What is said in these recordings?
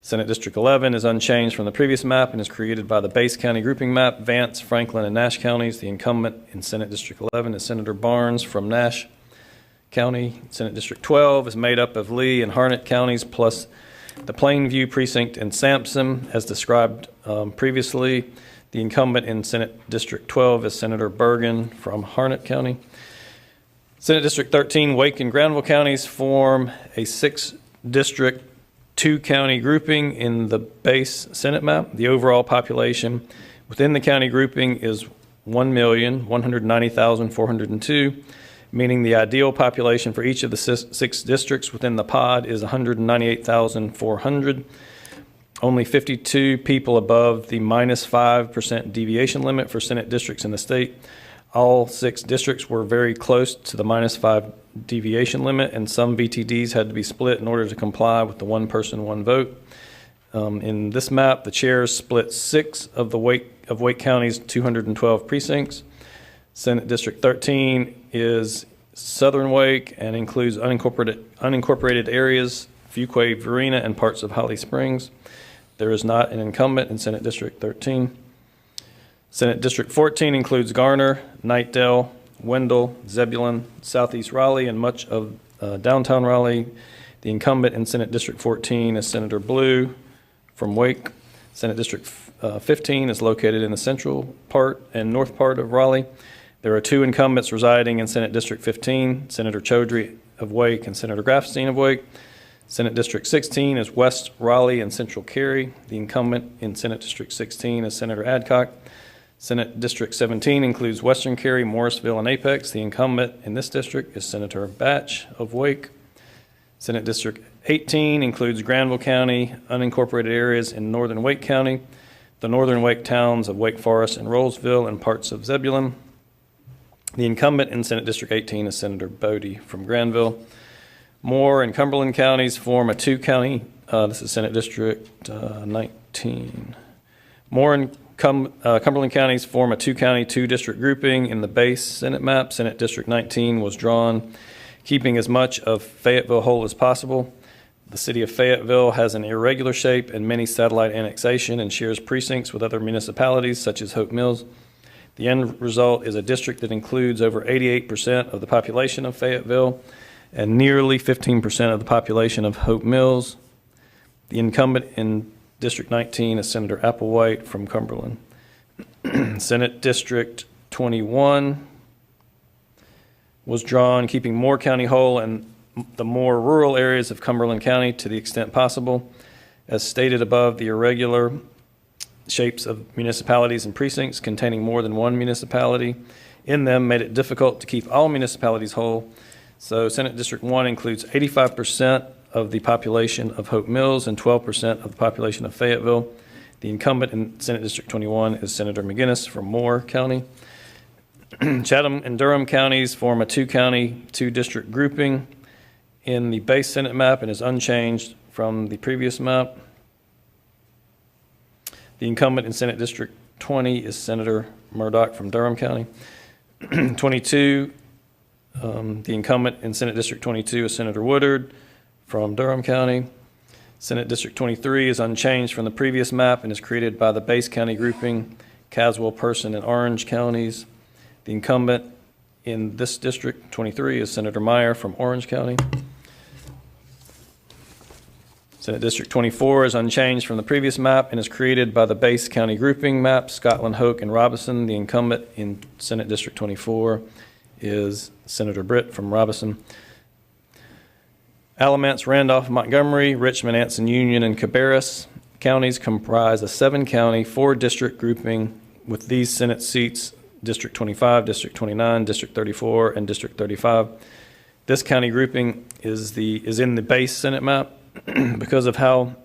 Senate District 11 is unchanged from the previous map and is created by the base county grouping map, Vance, Franklin, and Nash counties. The incumbent in Senate District 11 is Senator Barnes from Nash County. Senate District 12 is made up of Lee and Harnett counties plus the Plainview precinct in Sampson, as described previously. The incumbent in Senate District 12 is Senator Bergen from Harnett County. Senate District 13, Wake and Granville counties form a 6-district, 2-county grouping in the base Senate map. The overall population within the county grouping is 1,190,402, meaning the ideal population for each of the 6 districts within the pod is 198,400. Only 52 people above the -5% deviation limit for Senate districts in the state. All 6 districts were very close to the -5 deviation limit, and some VTDs had to be split in order to comply with the 1 person, 1 vote. In this map, the chairs split 6 of Wake County's 212 precincts. Senate District 13 is Southern Wake and includes unincorporated areas, Fuquay, Varina, and parts of Holly Springs. There is not an incumbent in Senate District 13. Senate District 14 includes Garner, Knightdale, Wendell, Zebulon, Southeast Raleigh, and much of downtown Raleigh. The incumbent in Senate District 14 is Senator Blue from Wake. Senate District 15 is located in the central part and north part of Raleigh. There are 2 incumbents residing in Senate District 15, Senator Chaudhry of Wake and Senator Grafstein of Wake. Senate District 16 is West Raleigh and Central Cary. The incumbent in Senate District 16 is Senator Adcock. Senate District 17 includes Western Cary, Morrisville, and Apex. The incumbent in this district is Senator Batch of Wake. Senate District 18 includes Granville County, unincorporated areas in northern Wake County, the northern Wake towns of Wake Forest and Rollsville, and parts of Zebulon. The incumbent in Senate District 18 is Senator Bodie from Granville. Moore and Cumberland counties form a 2-county, this is Senate District 19. Moore and Cumberland counties form a 2-county, 2-district grouping in the base Senate map. Senate District 19 was drawn keeping as much of Fayetteville whole as possible. The city of Fayetteville has an irregular shape and many satellite annexation and shares precincts with other municipalities such as Hope Mills. The end result is a district that includes over 88% of the population of Fayetteville and nearly 15% of the population of Hope Mills. The incumbent in District 19 is Senator Applewhite from Cumberland. Senate District 21 was drawn keeping Moore County whole and the more rural areas of Cumberland County to the extent possible. As stated above, the irregular shapes of municipalities and precincts containing more than 1 municipality in them made it difficult to keep all municipalities whole. So Senate District 1 includes 85% of the population of Hope Mills and 12% of the population of Fayetteville. The incumbent in Senate District 21 is Senator McGinnis from Moore County. Chatham and Durham counties form a 2-county, 2-district grouping in the base Senate map and is unchanged from the previous map. The incumbent in Senate District 20 is Senator Murdoch from Durham County. 22, the incumbent in Senate District 22 is Senator Woodard from Durham County. Senate District 23 is unchanged from the previous map and is created by the base county grouping, Caswell, Person, and Orange counties. The incumbent in this district, 23, is Senator Meyer from Orange County. Senate District 24 is unchanged from the previous map and is created by the base county grouping map, Scotland, Hoke, and Robinson. The incumbent in Senate District 24 is Senator Britt from Robinson. Alamance, Randolph, Montgomery, Richmond, Anson, Union, and Cabarrus counties comprise a 7-county, 4-district grouping with these Senate seats: District 25, District 29, District 34, and District 35. This county grouping is in the base Senate map. Because of how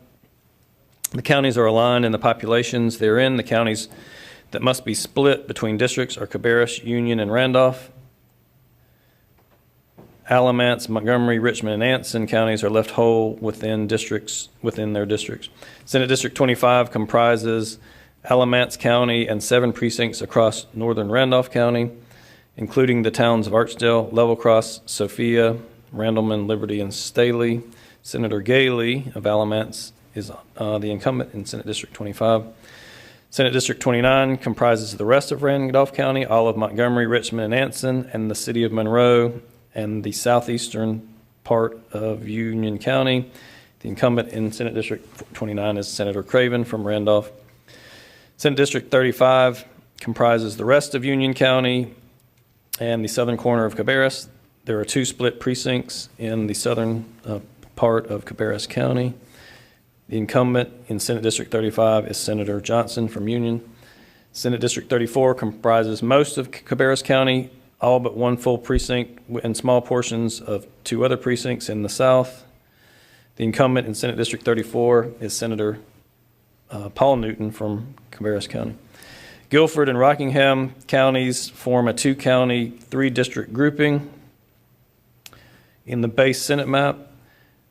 the counties are aligned in the populations therein, the counties that must be split between districts are Cabarrus, Union, and Randolph. Alamance, Montgomery, Richmond, and Anson counties are left whole within their districts. Senate District 25 comprises Alamance County and 7 precincts across northern Randolph County, including the towns of Archdale, Level Cross, Sophia, Randleman, Liberty, and Staley. Senator Gailey of Alamance is the incumbent in Senate District 25. Senate District 29 comprises the rest of Randolph County, all of Montgomery, Richmond, and Anson, and the city of Monroe, and the southeastern part of Union County. The incumbent in Senate District 29 is Senator Craven from Randolph. Senate District 35 comprises the rest of Union County and the southern corner of Cabarrus. There are 2 split precincts in the southern part of Cabarrus County. The incumbent in Senate District 35 is Senator Johnson from Union. Senate District 34 comprises most of Cabarrus County, all but 1 full precinct and small portions of 2 other precincts in the south. The incumbent in Senate District 34 is Senator Paul Newton from Cabarrus County. Guilford and Rockingham counties form a 2-county, 3-district grouping. In the base Senate map,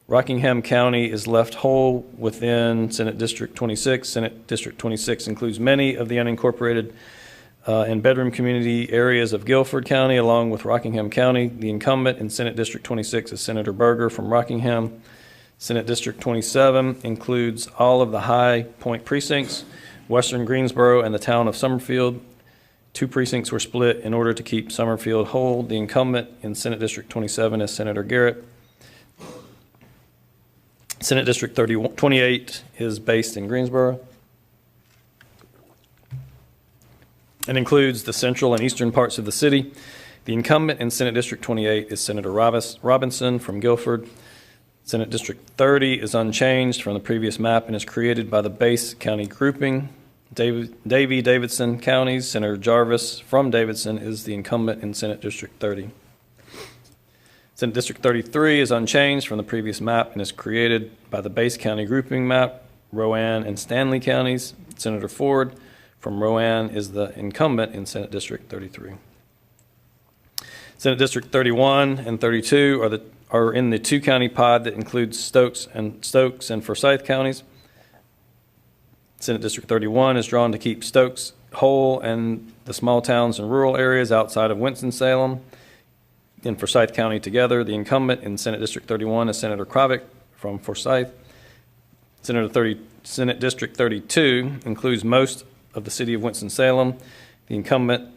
Rockingham County is left whole within Senate District 26. Senate District 26 includes many of the unincorporated and bedroom community areas of Guilford County, along with Rockingham County. The incumbent in Senate District 26 is Senator Berger from Rockingham. Senate District 27 includes all of the High Point precincts, western Greensboro, and the town of Summerfield. 2 precincts were split in order to keep Summerfield whole. The incumbent in Senate District 27 is Senator Garrett. Senate District 28 is based in Greensboro and includes the central and eastern parts of the city. The incumbent in Senate District 28 is Senator Robinson from Guilford. Senate District 30 is unchanged from the previous map and is created by the base county grouping. Davidson counties, Senator Jarvis from Davidson is the incumbent in Senate District 30. Senate District 33 is unchanged from the previous map and is created by the base county grouping map, Rowan and Stanley counties. Senator Ford from Rowan is the incumbent in Senate District 33. Senate District 31 and 32 are in the 2-county pod that includes Stokes and Forsyth counties. Senate District 31 is drawn to keep Stokes whole and the small towns and rural areas outside of Winston-Salem in Forsyth County together. The incumbent in Senate District 31 is Senator Kravick from Forsyth. Senate District 32 includes most of the city of Winston-Salem. The incumbent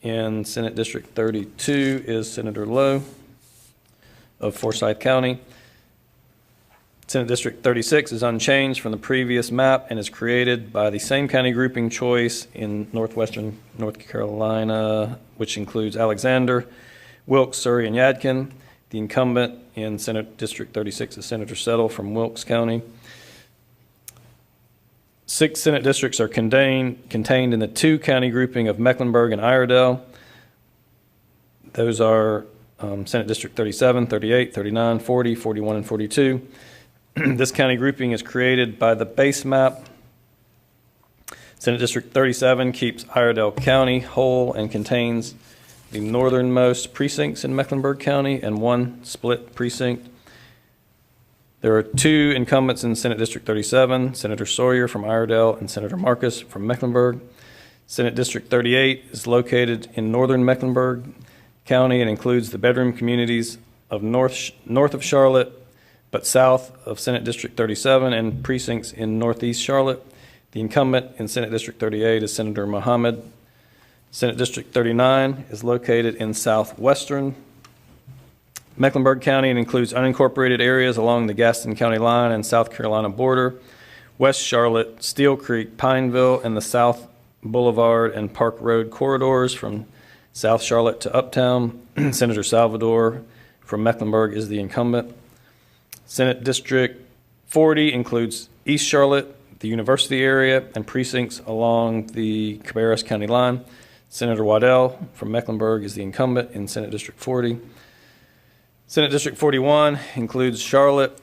in Senate District 32 is Senator Lowe of Forsyth County. Senate District 36 is unchanged from the previous map and is created by the same county grouping choice in northwestern North Carolina, which includes Alexander, Wilkes, Surrey, and Yadkin. The incumbent in Senate District 36 is Senator Settle from Wilkes County. 6 Senate districts are contained in the 2-county grouping of Mecklenburg and Iredell. Those are Senate District 37, 38, 39, 40, 41, and 42. This county grouping is created by the base map. Senate District 37 keeps Iredell County whole and contains the northernmost precincts in Mecklenburg County and 1 split precinct. There are 2 incumbents in Senate District 37, Senator Sawyer from Iredell and Senator Marcus from Mecklenburg. Senate District 38 is located in northern Mecklenburg County and includes the bedroom communities of north of Charlotte, but south of Senate District 37 and precincts in northeast Charlotte. The incumbent in Senate District 38 is Senator Mohammed. Senate District 39 is located in southwestern Mecklenburg County and includes unincorporated areas along the Gaston County line and South Carolina border, West Charlotte, Steel Creek, Pineville, and the South Boulevard and Park Road corridors from South Charlotte to Uptown. Senator Salvador from Mecklenburg is the incumbent. Senate District 40 includes East Charlotte, the University area, and precincts along the Cabarrus County line. Senator Waddell from Mecklenburg is the incumbent in Senate District 40. Senate District 41 includes Charlotte,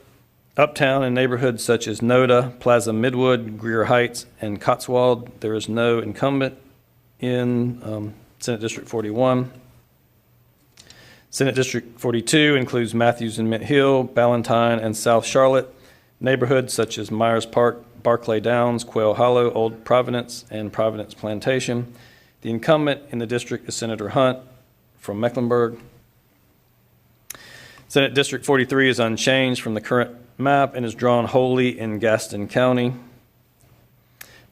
Uptown, and neighborhoods such as Noda, Plaza Midwood, Greer Heights, and Cotswold. There is no incumbent in Senate District 41. Senate District 42 includes Matthews and Mint Hill, Ballantyne, and South Charlotte. Neighborhoods such as Myers Park, Barclay Downs, Quail Hollow, Old Providence, and Providence Plantation. The incumbent in the district is Senator Hunt from Mecklenburg. Senate District 43 is unchanged from the current map and is drawn wholly in Gaston County.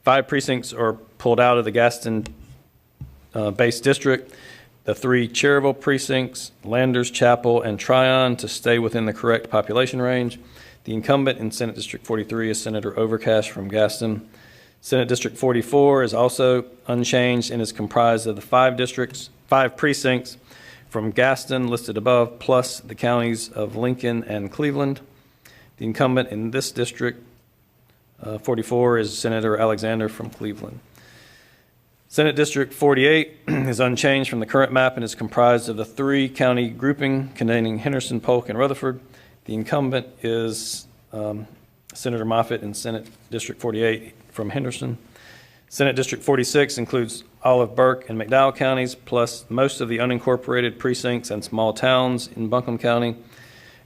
5 precincts are pulled out of the Gaston base district. The 3 Cherryville precincts, Landers, Chapel, and Tryon, to stay within the correct population range. The incumbent in Senate District 43 is Senator Overcash from Gaston. Senate District 44 is also unchanged and is comprised of the 5 precincts from Gaston listed above, plus the counties of Lincoln and Cleveland. The incumbent in this district, 44, is Senator Alexander from Cleveland. Senate District 48 is unchanged from the current map and is comprised of the 3 county grouping containing Henderson, Polk, and Rutherford. The incumbent is Senator Moffitt in Senate District 48 from Henderson. Senate District 46 includes Olive, Burke, and McDowell counties, plus most of the unincorporated precincts and small towns in Buncombe County.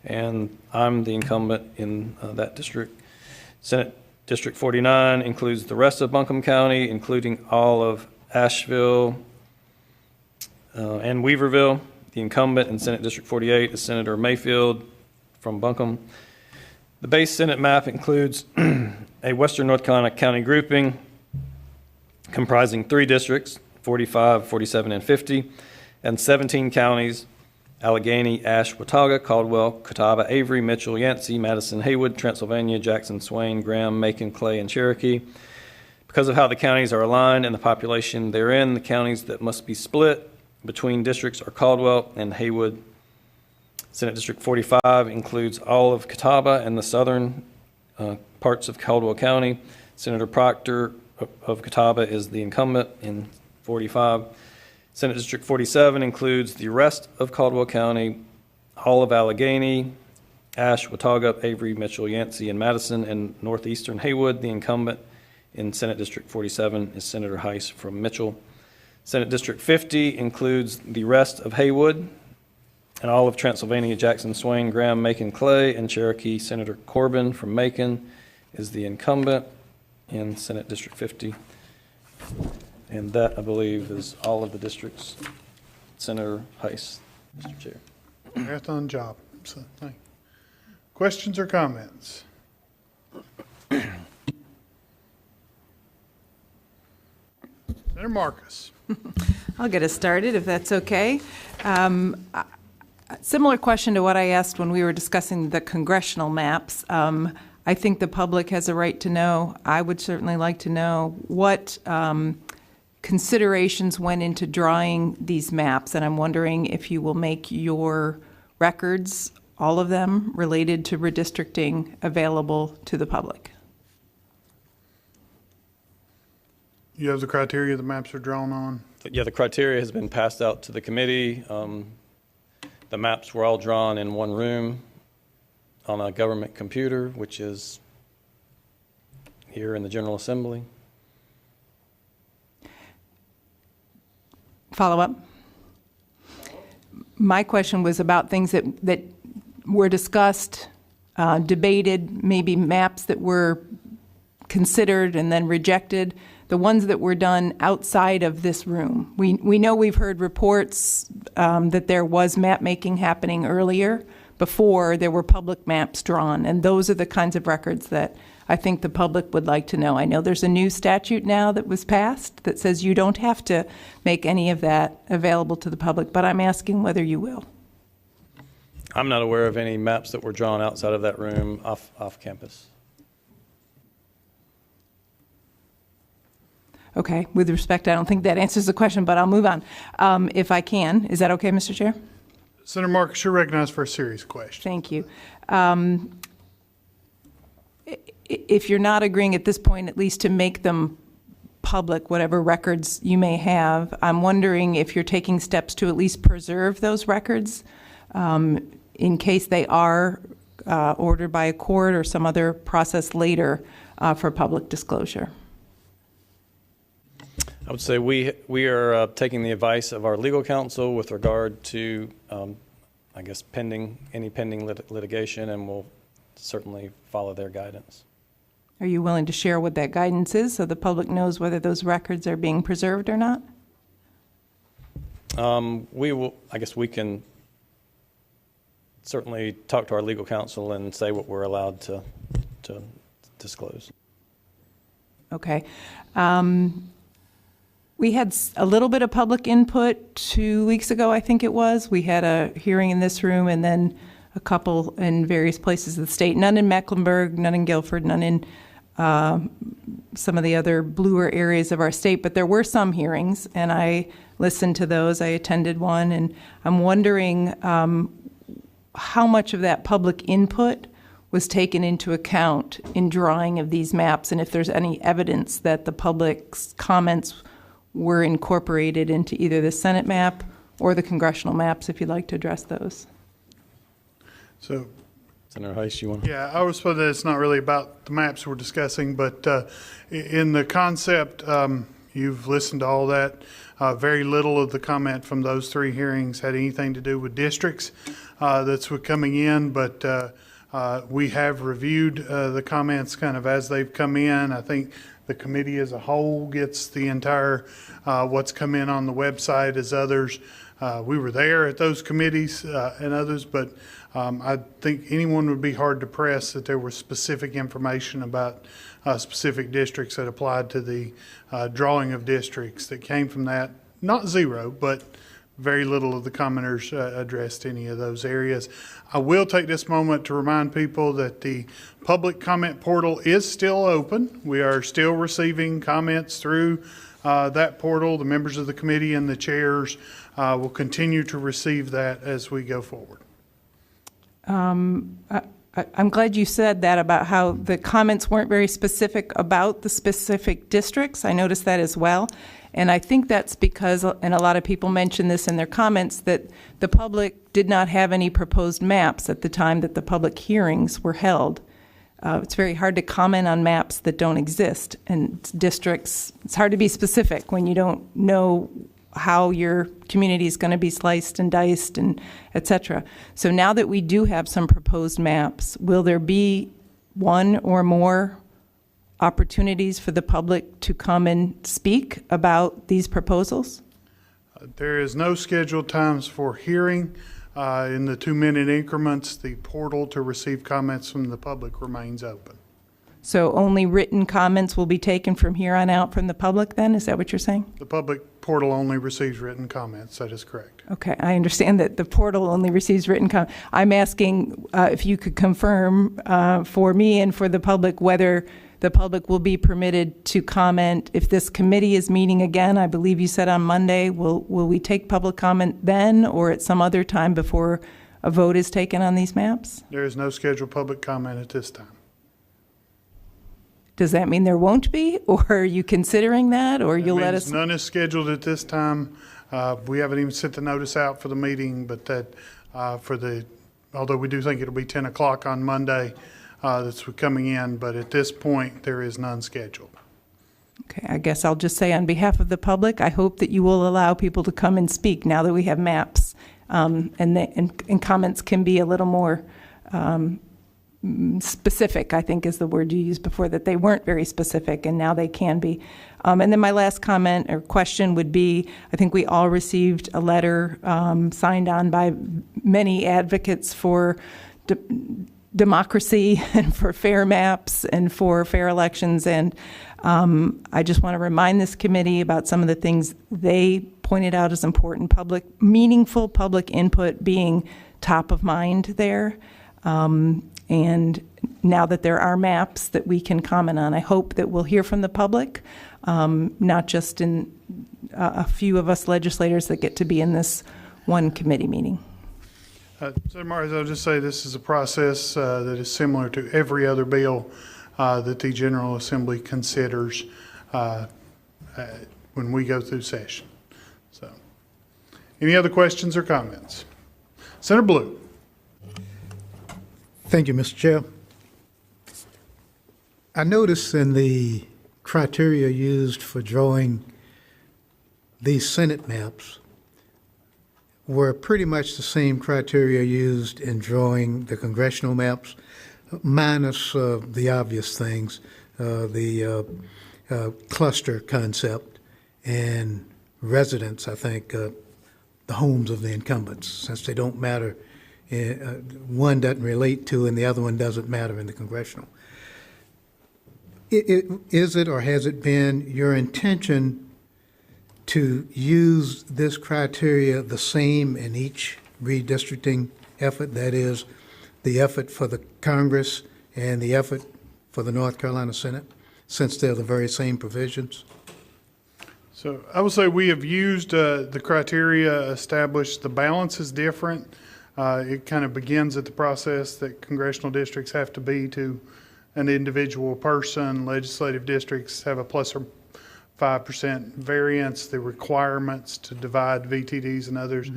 And I'm the incumbent in that district. Senate District 49 includes the rest of Buncombe County, including all of Asheville and Weaverville. The incumbent in Senate District 48 is Senator Mayfield from Buncombe. The base Senate map includes a Western North Carolina county grouping comprising 3 districts, 45, 47, and 50, and 17 counties: Allegheny, Ashe, Watauga, Caldwell, Catawba, Avery, Mitchell, Yancey, Madison, Haywood, Transylvania, Jackson, Swain, Graham, Macon, Clay, and Cherokee. Because of how the counties are aligned and the population therein, the counties that must be split between districts are Caldwell and Haywood. Senate District 45 includes all of Catawba and the southern parts of Caldwell County. Senator Proctor of Catawba is the incumbent in 45. Senate District 47 includes the rest of Caldwell County, all of Allegheny, Ashe, Watauga, Avery, Mitchell, Yancey, and Madison, and northeastern Haywood. The incumbent in Senate District 47 is Senator Heiss from Mitchell. Senate District 50 includes the rest of Haywood and all of Transylvania, Jackson, Swain, Graham, Macon, Clay, and Cherokee. Senator Corbin from Macon is the incumbent in Senate District 50. And that, I believe, is all of the districts. Senator Heiss, Mr. Chair. Marathon job. So, thank you. Questions or comments? Senator Marcus. I'll get us started if that's okay. Similar question to what I asked when we were discussing the congressional maps. I think the public has a right to know. I would certainly like to know what considerations went into drawing these maps, and I'm wondering if you will make your records, all of them related to redistricting, available to the public. You have the criteria the maps are drawn on? Yeah, the criteria has been passed out to the committee. The maps were all drawn in one room on a government computer, which is here in the General Assembly. Follow up? My question was about things that were discussed, debated, maybe maps that were considered and then rejected, the ones that were done outside of this room. We know we've heard reports that there was map making happening earlier, before there were public maps drawn, and those are the kinds of records that I think the public would like to know. I know there's a new statute now that was passed that says you don't have to make any of that available to the public, but I'm asking whether you will. I'm not aware of any maps that were drawn outside of that room off campus. Okay, with respect, I don't think that answers the question, but I'll move on. If I can, is that okay, Mr. Chair? Senator Marcus, you're recognized for a serious question. Thank you. If you're not agreeing at this point, at least to make them public, whatever records you may have, I'm wondering if you're taking steps to at least preserve those records in case they are ordered by a court or some other process later for public disclosure. I would say we are taking the advice of our legal counsel with regard to, I guess, any pending litigation, and we'll certainly follow their guidance. Are you willing to share what that guidance is so the public knows whether those records are being preserved or not? We will. I guess we can certainly talk to our legal counsel and say what we're allowed to disclose. Okay. We had a little bit of public input 2 weeks ago, I think it was. We had a hearing in this room and then a couple in various places of the state. None in Mecklenburg, none in Guilford, none in some of the other bluer areas of our state. But there were some hearings, and I listened to those. I attended one, and I'm wondering how much of that public input was taken into account in drawing of these maps, and if there's any evidence that the public's comments were incorporated into either the Senate map or the congressional maps, if you'd like to address those. So, Senator Heiss, you want? yeah, I was supposed that it's not really about the maps we're discussing, but in the concept, you've listened to all that. Very little of the comment from those three hearings had anything to do with districts that's coming in, but we have reviewed the comments kind of as they've come in. I think the committee as a whole gets the entire what's come in on the website as others. We were there at those committees and others, but I think anyone would be hard to press that there was specific information about specific districts that applied to the drawing of districts that came from that. Not zero, but very little of the commenters addressed any of those areas. I will take this moment to remind people that the public comment portal is still open. We are still receiving comments through that portal. The members of the committee and the chairs will continue to receive that as we go forward. I'm glad you said that about how the comments weren't very specific about the specific districts. I noticed that as well. And I think that's because, and a lot of people mentioned this in their comments, that the public did not have any proposed maps at the time that the public hearings were held. It's very hard to comment on maps that don't exist. And districts, it's hard to be specific when you don't know how your community is going to be sliced and diced and et cetera. So now that we do have some proposed maps, will there be one or more opportunities for the public to come and speak about these proposals? There is no scheduled times for hearing. In the 2-minute increments, the portal to receive comments from the public remains open. So only written comments will be taken from here on out from the public then? Is that what you're saying? The public portal only receives written comments. That is correct. Okay, I understand that the portal only receives written comments. I'm asking if you could confirm for me and for the public whether the public will be permitted to comment if this committee is meeting again. I believe you said on Monday. Will we take public comment then or at some other time before a vote is taken on these maps? There is no scheduled public comment at this time. Does that mean there won't be, or are you considering that, or you'll let us? None is scheduled at this time. We haven't even sent the notice out for the meeting, but that although we do think it'll be 10 o'clock on Monday, that's coming in, but at this point, there is none scheduled. Okay, I guess I'll just say on behalf of the public, I hope that you will allow people to come and speak now that we have maps, and comments can be a little more specific, I think is the word you used before, that they weren't very specific, and now they can be. And then my last comment or question would be, I think we all received a letter signed on by many advocates for democracy and for fair maps and for fair elections. And I just want to remind this committee about some of the things they pointed out as important, meaningful public input being top of mind there. And now that there are maps that we can comment on, I hope that we'll hear from the public, not just in a few of us legislators that get to be in this one committee meeting. So, Mars, I'll just say this is a process that is similar to every other bill that the General Assembly considers when we go through session. So, any other questions or comments? Senator Blue. Thank you, Mr. Chair. I noticed in the criteria used for drawing these Senate maps were pretty much the same criteria used in drawing the congressional maps, minus the obvious things, the cluster concept and residence, I think, the homes of the incumbents, since they don't matter one doesn't relate to and the other one doesn't matter in the congressional. Is it or has it been your intention to use this criteria the same in each redistricting effort? That is, the effort for the Congress and the effort for the North Carolina Senate, since they're the very same provisions? So I would say we have used the criteria established. The balance is different. It kind of begins at the process that congressional districts have to be to an individual person. Legislative districts have a plus or 5% variance. The requirements to divide VTDs and others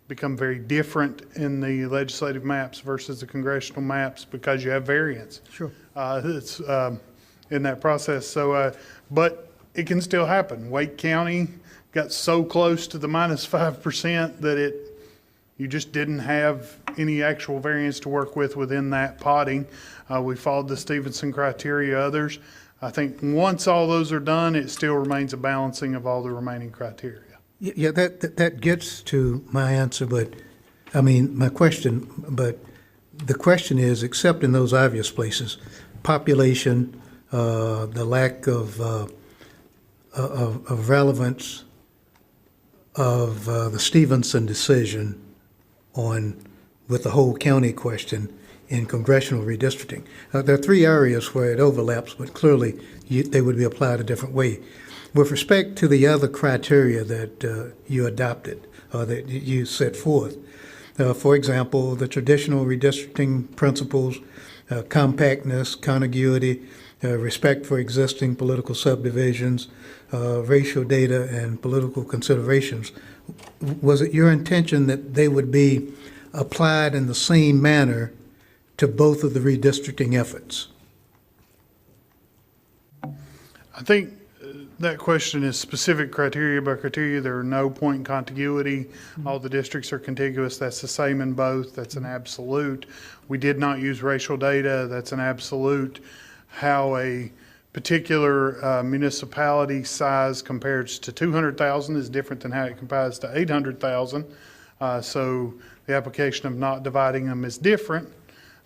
become very different in the legislative maps versus the congressional maps because you have variance. Sure. It's in that process. So, but it can still happen. Wake County got so close to the minus 5% that you just didn't have any actual variance to work with within that potting. We followed the Stevenson criteria, others. I think once all those are done, it still remains a balancing of all the remaining criteria. Yeah, that gets to my answer, but, I mean, my question, but the question is, except in those obvious places, population, the lack of relevance of the Stevenson decision with the whole county question in congressional redistricting. There are three areas where it overlaps, but clearly they would be applied a different way. With respect to the other criteria that you adopted, or that you set forth, for example, the traditional redistricting principles, compactness, contiguity, respect for existing political subdivisions, racial data, and political considerations, was it your intention that they would be applied in the same manner to both of the redistricting efforts? I think that question is specific criteria by criteria. There are no point contiguity. All the districts are contiguous. That's the same in both. That's an absolute. We did not use racial data. That's an absolute. How a particular municipality size compares to 200,000 is different than how it compares to 800,000. So the application of not dividing them is different.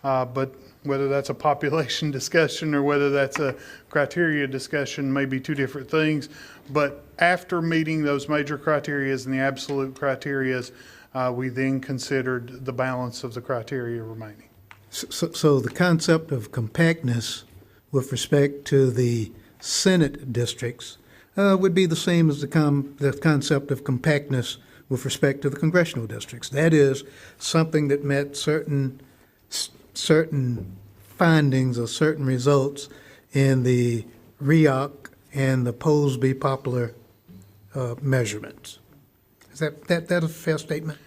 But whether that's a population discussion or whether that's a criteria discussion may be two different things. But after meeting those major criterias and the absolute criterias, we then considered the balance of the criteria remaining. So the concept of compactness with respect to the Senate districts would be the same as the concept of compactness with respect to the congressional districts. That is, something that met certain findings or certain results in the REOC and the Polsby popular measurements. Is that a fair statement?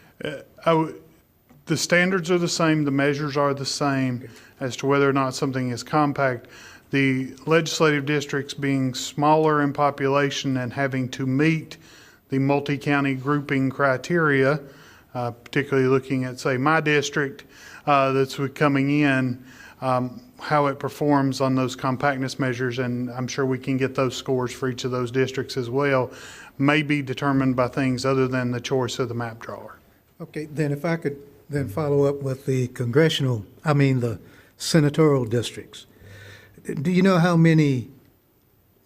The standards are the same, the measures are the same as to whether or not something is compact. The legislative districts being smaller in population and having to meet the multi-county grouping criteria, particularly looking at, say, my district that's coming in, how it performs on those compactness measures, and I'm sure we can get those scores for each of those districts as well, may be determined by things other than the choice of the map drawer. Okay, then if I could then follow up with the the senatorial districts. Do you know how many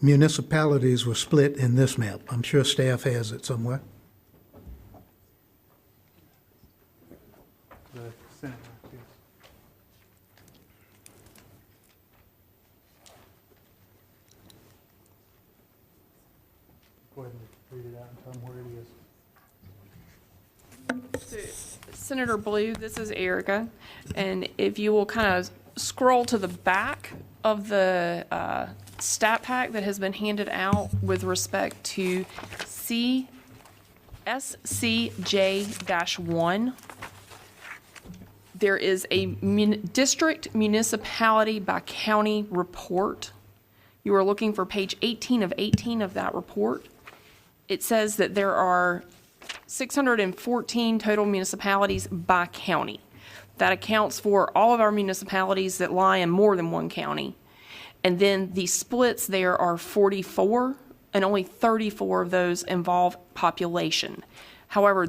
municipalities were split in this map? I'm sure staff has it somewhere. The Senate map, yes. Go ahead and read it out and tell them where it is. Senator Blue, this is Erica, and if you will kind of scroll to the back of the stat pack that has been handed out with respect to SCJ-1, there is a district municipality by county report. You are looking for page 18 of 18 of that report. It says that there are 614 total municipalities by county. That accounts for all of our municipalities that lie in more than one county. And then the splits there are 44, and only 34 of those involve population. However,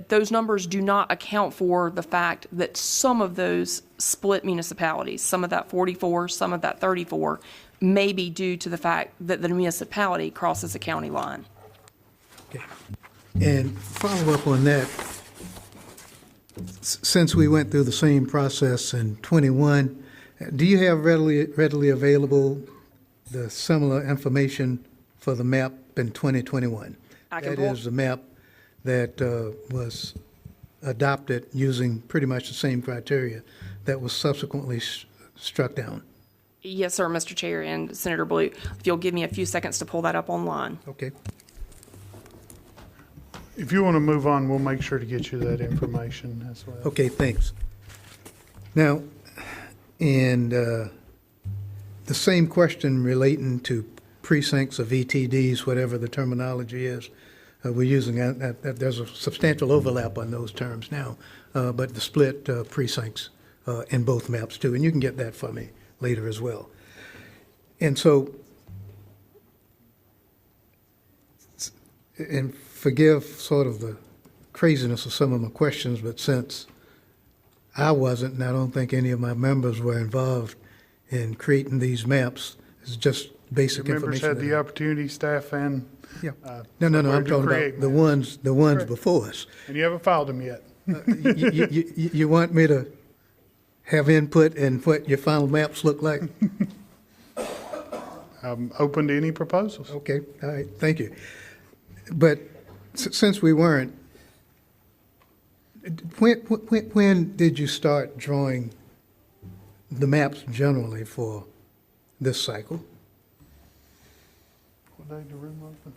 those numbers do not account for the fact that some of those split municipalities, some of that 44, some of that 34, may be due to the fact that the municipality crosses a county line. Okay. And follow up on that, since we went through the same process in 21, do you have readily available the similar information for the map in 2021? I can That pull- is the map that was adopted using pretty much the same criteria that was subsequently struck down. Yes, sir, Mr. Chair and Senator Blue. If you'll give me a few seconds to pull that up online. Okay. If you want to move on, we'll make sure to get you that information as well. Okay, thanks. Now, and the same question relating to precincts of ETDs, whatever the terminology is, we're using, there's a substantial overlap on those terms now, but the split precincts in both maps too, and you can get that for me later as well. And so, and forgive sort of the craziness of some of my questions, but since I wasn't, and I don't think any of my members were involved in creating these maps, it's just basic Your members information. had the opportunity, staff and, Yeah. No, I'm somebody to talking create about the maps. ones before us. And you haven't filed them yet. You want me to have input in what your final maps look like? I'm open to any proposals. Okay, all right, thank you. But since we weren't, when did you start drawing the maps generally for this cycle? What day the room open?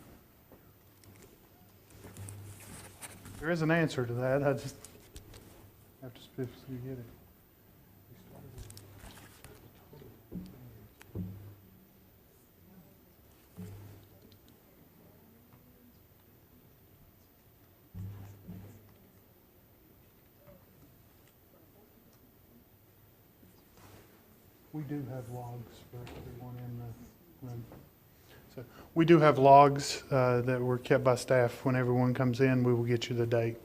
There is an answer to that. I just have to specifically get it. We do have logs for everyone in the room. So we do have logs that were kept by staff. When everyone comes in, we will get you the date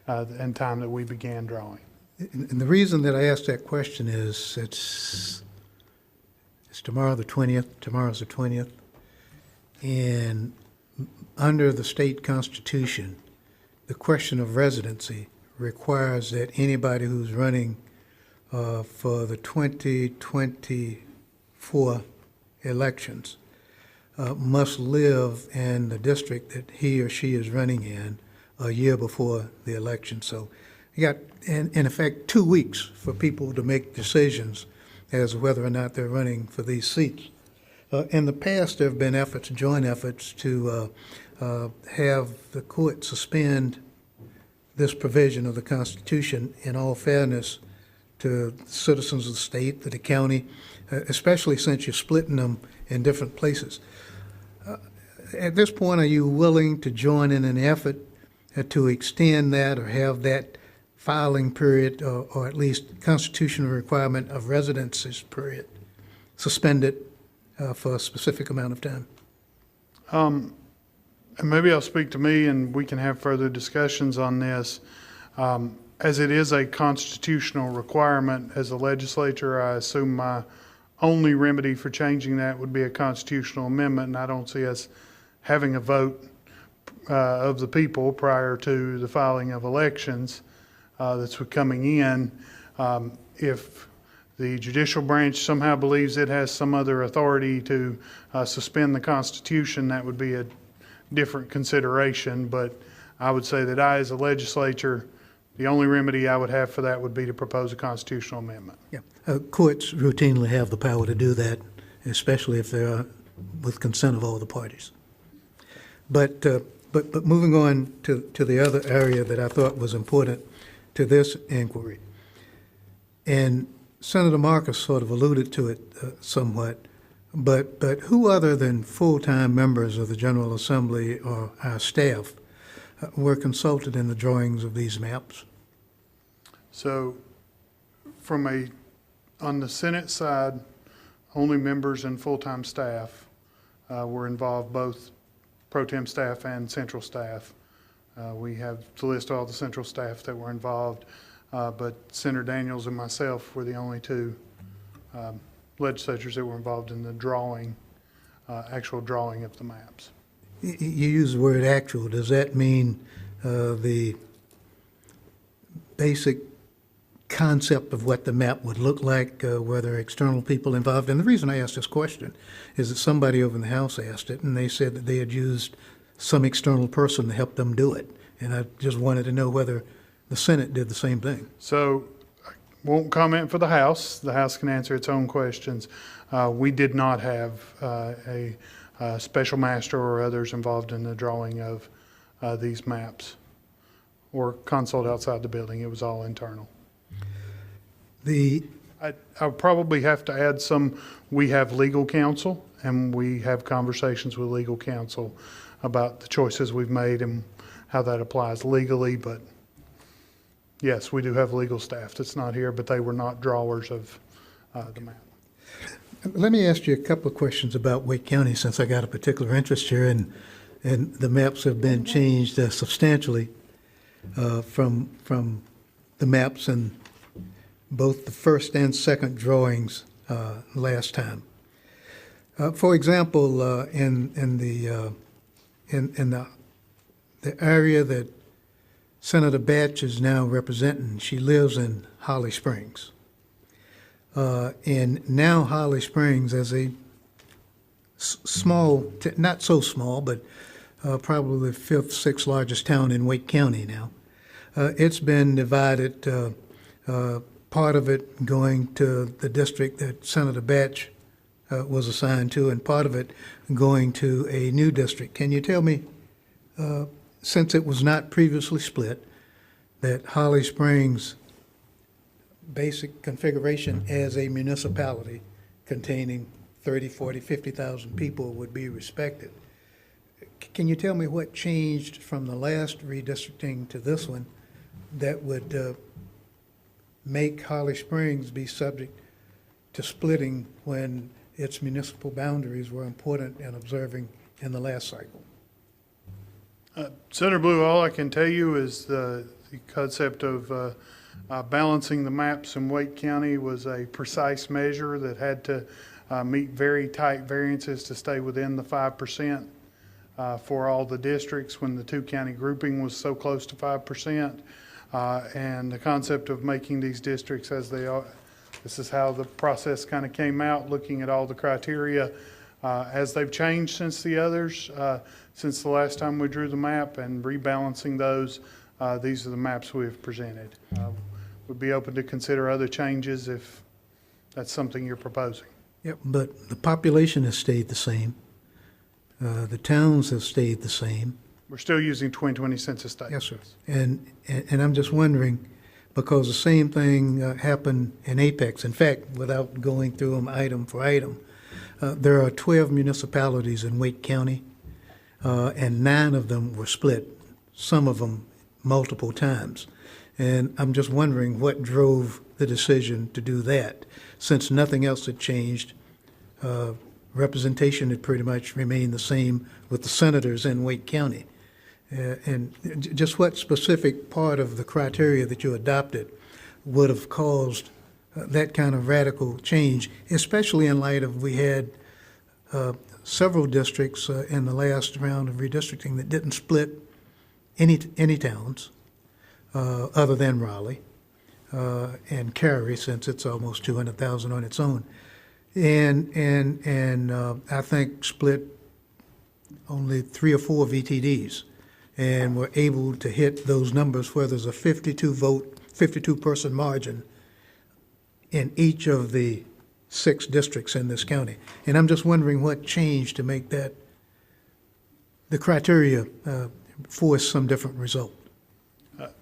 and time that we began drawing. And the reason that I asked that question is it's tomorrow the 20th, tomorrow's the 20th, and under the state constitution, the question of residency requires that anybody who's running for the 2024 elections must live in the district that he or she is running in a year before the election. So you got, in effect, 2 weeks for people to make decisions as to whether or not they're running for these seats. In the past, there have been efforts, joint efforts, to have the court suspend this provision of the Constitution in all fairness to citizens of the state, to the county, especially since you're splitting them in different places. At this point, are you willing to join in an effort to extend that or have that filing period or at least constitutional requirement of residences period suspended for a specific amount of time? And maybe I'll speak to me and we can have further discussions on this. As it is a constitutional requirement as a legislature, I assume my only remedy for changing that would be a constitutional amendment, and I don't see us having a vote of the people prior to the filing of elections that's coming in. If the judicial branch somehow believes it has some other authority to suspend the Constitution, that would be a different consideration, but I would say that I, as a legislature, the only remedy I would have for that would be to propose a constitutional amendment. Yeah, courts routinely have the power to do that, especially if they are with consent of all the parties. But moving on to the other area that I thought was important to this inquiry, and Senator Marcus sort of alluded to it somewhat, but who other than full-time members of the General Assembly or our staff were consulted in the drawings of these maps? So on the Senate side, only members and full-time staff were involved, both pro tem staff and central staff. We have the list of all the central staff that were involved, but Senator Daniels and myself were the only two legislators that were involved in the drawing, actual drawing of the maps. You use the word actual. Does that mean the basic concept of what the map would look like, were there external people involved? And the reason I asked this question is that somebody over in the House asked it, and they said that they had used some external person to help them do it. And I just wanted to know whether the Senate did the same thing. So I won't comment for the House. The House can answer its own questions. We did not have a special master or others involved in the drawing of these maps or consult outside the building. It was all internal. I'll probably have to add some, we have legal counsel and we have conversations with legal counsel about the choices we've made and how that applies legally, but yes, we do have legal staff that's not here, but they were not drawers of the map. Let me ask you a couple of questions about Wake County, since I got a particular interest here, and the maps have been changed substantially from the maps in both the first and second drawings last time. For example, in the area that Senator Batch is now representing, she lives in Holly Springs. And now Holly Springs, as a small, not so small, but probably the fifth, sixth largest town in Wake County now, it's been divided, part of it going to the district that Senator Batch was assigned to, and part of it going to a new district. Can you tell me, since it was not previously split, that Holly Springs' basic configuration as a municipality containing 30, 40, 50,000 people would be respected? Can you tell me what changed from the last redistricting to this one that would make Holly Springs be subject to splitting when its municipal boundaries were important in observing in the last cycle? Senator Blue, all I can tell you is the concept of balancing the maps in Wake County was a precise measure that had to meet very tight variances to stay within the 5% for all the districts when the two-county grouping was so close to 5%. And the concept of making these districts as they are, this is how the process kind of came out, looking at all the criteria as they've changed since the others, since the last time we drew the map, and rebalancing those. These are the maps we have presented. We'd be open to consider other changes if that's something you're proposing. Yep, but the population has stayed the same. The towns have stayed the same. We're still using 2020 census data. Yes, sir. And I'm just wondering, because the same thing happened in Apex. In fact, without going through them item for item, there are 12 municipalities in Wake County, and 9 of them were split, some of them multiple times. And I'm just wondering what drove the decision to do that. Since nothing else had changed, representation had pretty much remained the same with the senators in Wake County. And just what specific part of the criteria that you adopted would have caused that kind of radical change, especially in light of we had several districts in the last round of redistricting that didn't split any towns other than Raleigh and Cary, since it's almost 200,000 on its own, and I think split only 3 or 4 VTDs, and were able to hit those numbers where there's a 52 person margin in each of the 6 districts in this county. And I'm just wondering what changed to make that, the criteria force some different result.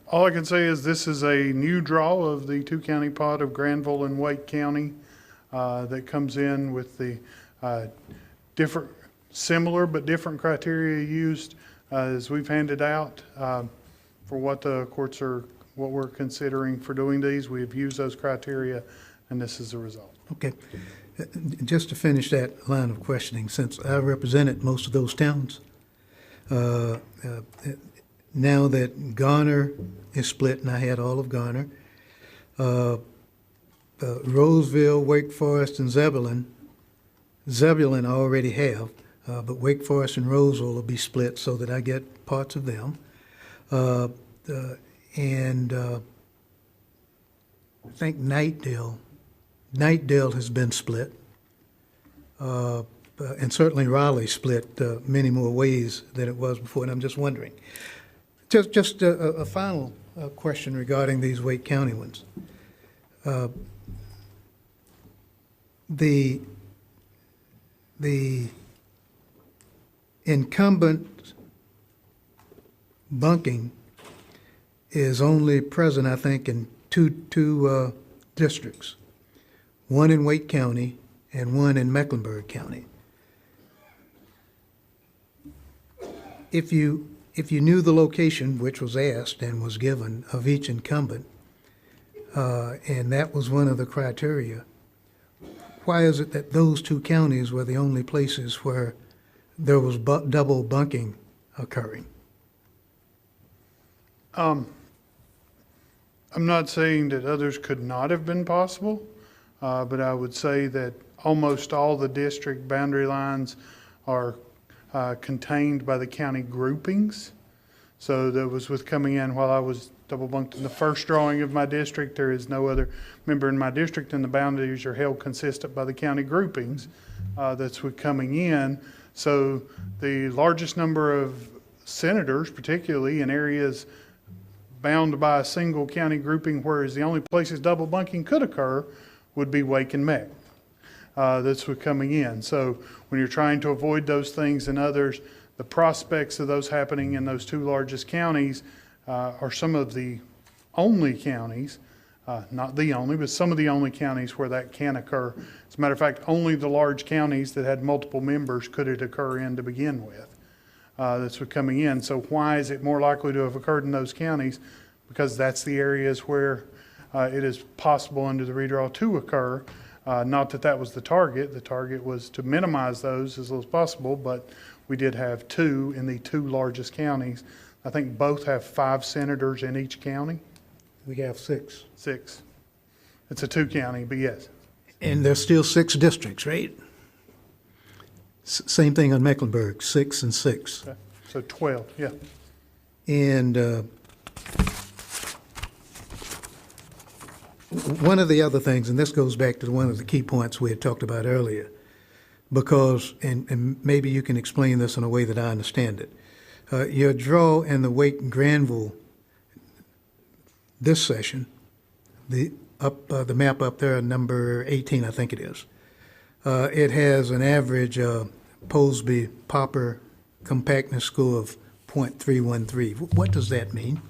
All I can say is this is a new draw of the two-county pot of Granville and Wake County that comes in with the different, similar but different criteria used as we've handed out for what the courts are, what we're considering for doing these. We have used those criteria, and this is the result. Okay. Just to finish that line of questioning, since I represented most of those towns, now that Garner is split, and I had all of Garner, Roseville, Wake Forest, and Zebulon I already have, but Wake Forest and Roseville will be split so that I get parts of them. And I think Knightdale has been split. And certainly Raleigh split many more ways than it was before, and I'm just wondering. Just a final question regarding these Wake County ones. The incumbent bunking is only present, I think, in two districts, one in Wake County and one in Mecklenburg County. If you knew the location, which was asked and was given, of each incumbent, and that was one of the criteria, why is it that those two counties were the only places where there was double bunking occurring? I'm not saying that others could not have been possible, but I would say that almost all the district boundary lines are contained by the county groupings. So that was with coming in while I was double bunked in the first drawing of my district. There is no other member in my district, and the boundaries are held consistent by the county groupings. That's with coming in. So the largest number of senators, particularly in areas bound by a single county grouping, whereas the only places double bunking could occur would be Wake and Meck. That's with coming in. So when you're trying to avoid those things and others, the prospects of those happening in those two largest counties are some of the only counties, not the only, but some of the only counties where that can occur. As a matter of fact, only the large counties that had multiple members could it occur in to begin with. That's with coming in. So why is it more likely to have occurred in those counties? Because that's the areas where it is possible under the redraw to occur. Not that that was the target. The target was to minimize those as little as possible, but we did have two in the two largest counties. I think both have 5 senators in each county. We have 6. 6. It's a 2-county, but yes. And there's still 6 districts, right? Same thing on Mecklenburg, 6 and 6. Okay. So 12, yeah. And one of the other things, and this goes back to one of the key points we had talked about earlier, because, and maybe you can explain this in a way that I understand it. Your draw in the Wake and Granville this session, the map up there, number 18, I think it is. It has an average Posby-Popper compactness score of 0.313. What does that mean?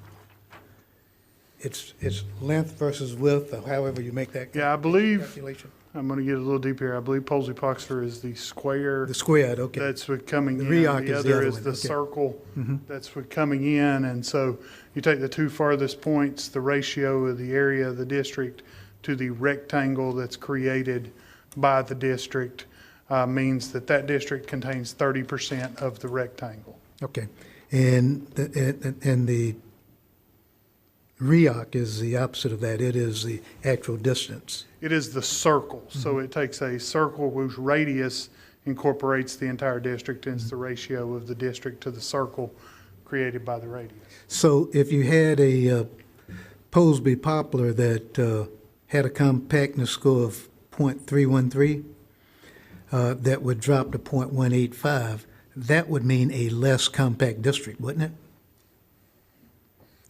It's length versus width, or however you make that Yeah, I believe, calculation. I'm going to get a little deep here. I believe Posey-Poxer is the square. The squared, okay. That's what coming The in. REOC The is the other other is one, the okay. circle. That's what coming in. And so you take the two farthest points, the ratio of the area of the district to the rectangle that's created by the district means that that district contains 30% of the rectangle. Okay. And the REOC is the opposite of that. It is the actual distance. It is the circle. So it takes a circle whose radius incorporates the entire district, and it's the ratio of the district to the circle created by the radius. So if you had a Posby poplar that had a compactness score of 0.313, that would drop to 0.185, that would mean a less compact district, wouldn't it?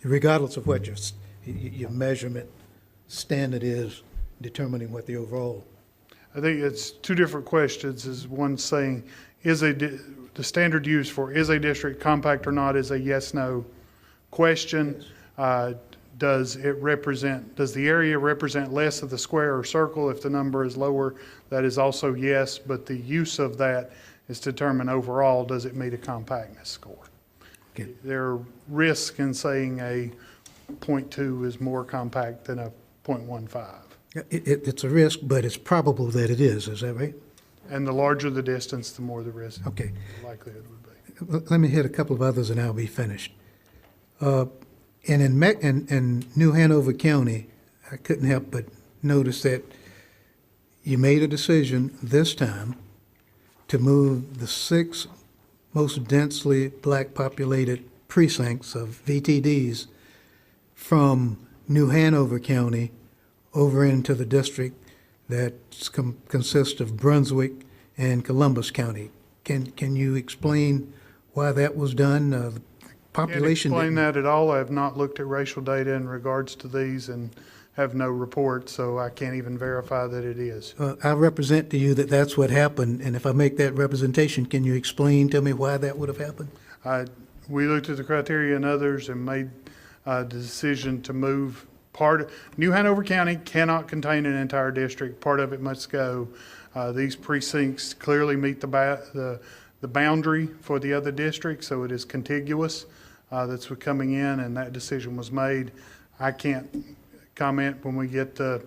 Regardless of what your measurement standard is, determining what the overall. I think it's two different questions. Is one saying, the standard used for is a district compact or not is a yes/no question. Does the area represent less of the square or circle? If the number is lower, that is also yes, but the use of that is to determine overall, does it meet a compactness score? Okay. There are risks in saying a 0.2 is more compact than a 0.15. It's a risk, but it's probable that it is that right? And the larger the distance, the more the risk, Okay. the likelihood would be. Let me hit a couple of others and I'll be finished. And in New Hanover County, I couldn't help but notice that you made a decision this time to move the 6 most densely black populated precincts of VTDs from New Hanover County over into the district that consists of Brunswick and Columbus County. Can you explain why that was done? The population Can't explain didn't- that at all. I have not looked at racial data in regards to these and have no report, so I can't even verify that it is. I represent to you that that's what happened, and if I make that representation, can you explain to me why that would have happened? We looked at the criteria and others and made the decision to move New Hanover County cannot contain an entire district. Part of it must go. These precincts clearly meet the boundary for the other district, so it is contiguous. That's what coming in, and that decision was made. I can't comment when we get the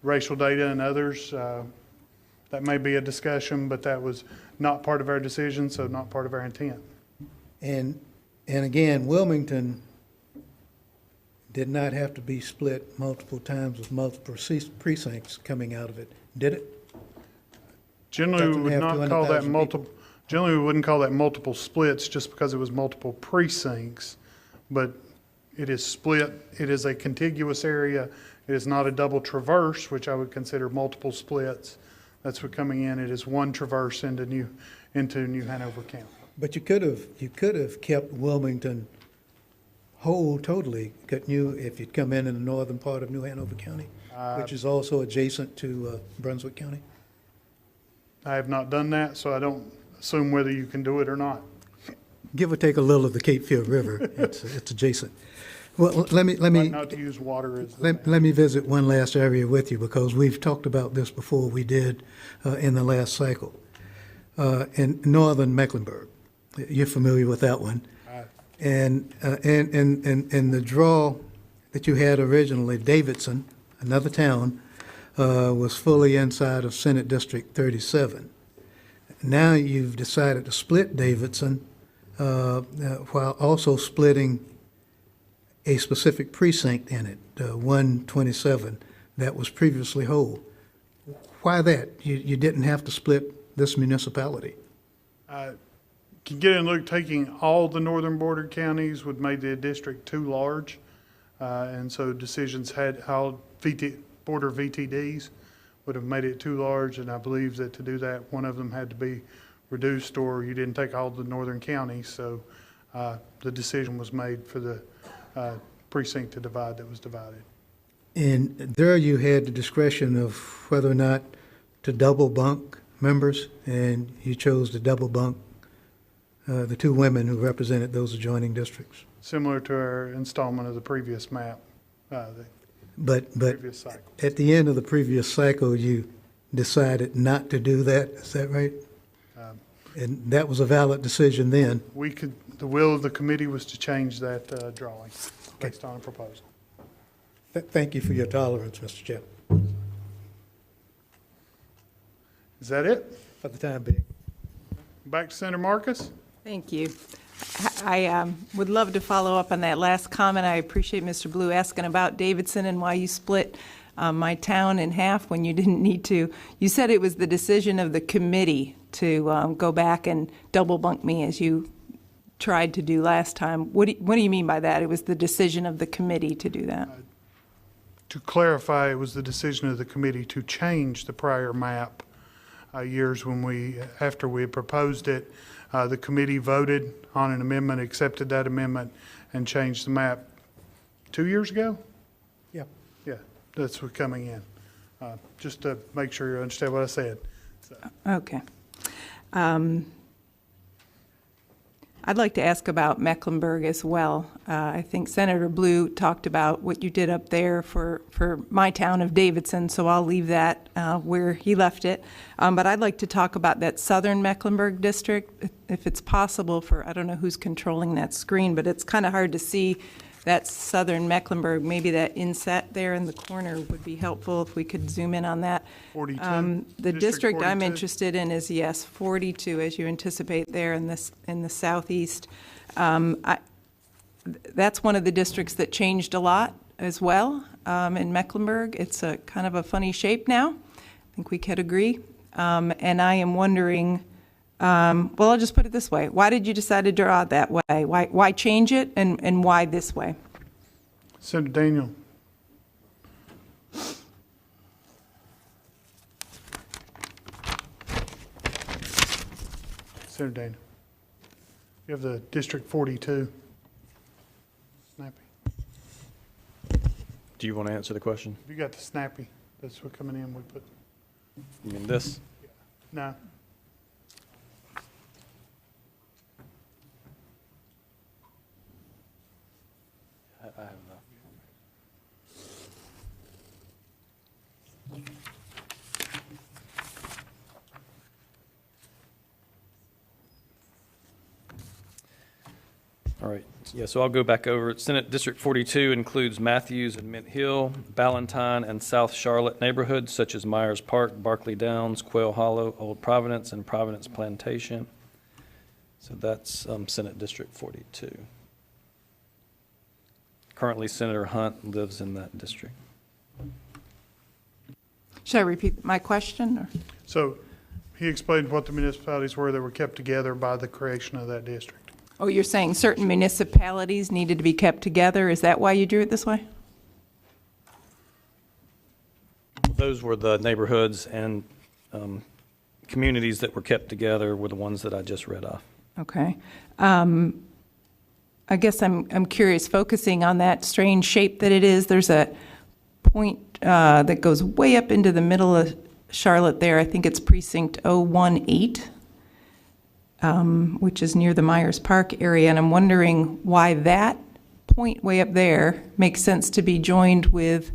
racial data and others. That may be a discussion, but that was not part of our decision, so not part of our intent. And again, Wilmington did not have to be split multiple times with multiple precincts coming out of it, did it? Generally, we Doesn't would have not call that 200,000 multiple, generally, we wouldn't call that multiple splits just because it was multiple precincts. But it is split, it is a contiguous area. It is not a double traverse, which I would consider multiple splits. That's what coming in, it is one traverse into New Hanover County. But you could have kept Wilmington whole totally, couldn't you, if you'd come in the northern part of New Hanover County, which is also adjacent to Brunswick County? I have not done that, so I don't assume whether you can do it or not. Give or take a little of the Cape Fear River, it's adjacent. Well, let me Like not to use water as the. let me visit one last area with you, because we've talked about this before, we did in the last cycle. In northern Mecklenburg, you're familiar with that one. And the draw that you had originally, Davidson, another town, was fully inside of Senate District 37. Now you've decided to split Davidson while also splitting a specific precinct in it, 127, that was previously whole. Why that? You didn't have to split this municipality. Can get in, look, taking all the northern border counties would make the district too large. And so decisions had how border VTDs would have made it too large. And I believe that to do that, one of them had to be reduced, or you didn't take all the northern counties. So the decision was made for the precinct to divide that was divided. And there you had the discretion of whether or not to double bunk members, and you chose to double bunk the 2 women who represented those adjoining districts. Similar to our installment of the previous map, the But previous cycle. at the end of the previous cycle, you decided not to do that, is that right? And that was a valid decision then. The will of the committee was to change that drawing based on a proposal. Thank you for your tolerance, Mr. Chair, Is that it? for the time being. Back to Senator Marcus? Thank you. I would love to follow up on that last comment. I appreciate Mr. Blue asking about Davidson and why you split my town in half when you didn't need to. You said it was the decision of the committee to go back and double bunk me as you tried to do last time. What do you mean by that? It was the decision of the committee to do that? To clarify, it was the decision of the committee to change the prior map years after we had proposed it. The committee voted on an amendment, accepted that amendment, and changed the map 2 years ago? Yeah. Yeah, that's what coming in. Just to make sure you understand what I said. Okay. I'd like to ask about Mecklenburg as well. I think Senator Blue talked about what you did up there for my town of Davidson, so I'll leave that where he left it. But I'd like to talk about that southern Mecklenburg district, if it's possible I don't know who's controlling that screen, but it's kind of hard to see that southern Mecklenburg. Maybe that inset there in the corner would be helpful if we could zoom in on that. 42? The District district I'm 42? interested in is, yes, 42, as you anticipate there in the southeast. that's one of the districts that changed a lot as well in Mecklenburg. It's a kind of a funny shape now. I think we could agree. And I am wondering, well, I'll just put it this way. Why did you decide to draw it that way? Why change it, and why this way? Senator Daniel. Senator Daniel. You have the District 42. Snappy. Do you want to answer the question? You got the snappy. That's what coming in we put. You mean this? No. I have enough. All right, yeah, so I'll go back over it. Senate District 42 includes Matthews and Mint Hill, Ballantyne, and South Charlotte neighborhoods such as Myers Park, Barkley Downs, Quail Hollow, Old Providence, and Providence Plantation. So that's Senate District 42. Currently, Senator Hunt lives in that district. Should I repeat my question? Or? So he explained what the municipalities were that were kept together by the creation of that district. Oh, you're saying certain municipalities needed to be kept together? Is that why you drew it this way? Those were the neighborhoods and communities that were kept together were the ones that I just read off. Okay. I guess I'm curious, focusing on that strange shape that it is. There's a point that goes way up into the middle of Charlotte there. I think it's precinct 018, which is near the Myers Park area. And I'm wondering why that point way up there makes sense to be joined with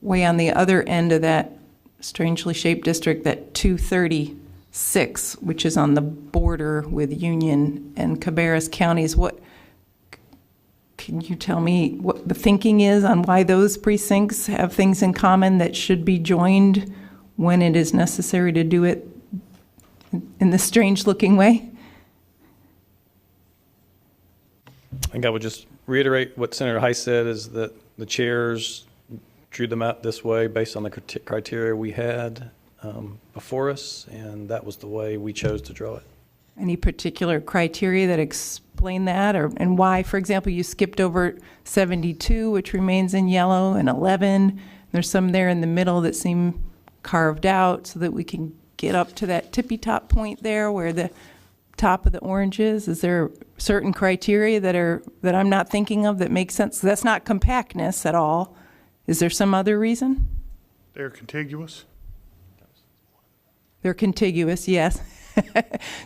way on the other end of that strangely shaped district, that 236, which is on the border with Union and Cabarrus counties. Can you tell me what the thinking is on why those precincts have things in common that should be joined when it is necessary to do it in this strange-looking way? I think I would just reiterate what Senator Heiss said, is that the chairs drew them out this way based on the criteria we had before us, and that was the way we chose to draw it. Any particular criteria that explain that, and why, for example, you skipped over 72, which remains in yellow, and 11. There's some there in the middle that seem carved out so that we can get up to that tippy-top point there where the top of the orange is. Is there certain criteria that I'm not thinking of that make sense? That's not compactness at all. Is there some other reason? They're contiguous. They're contiguous, yes.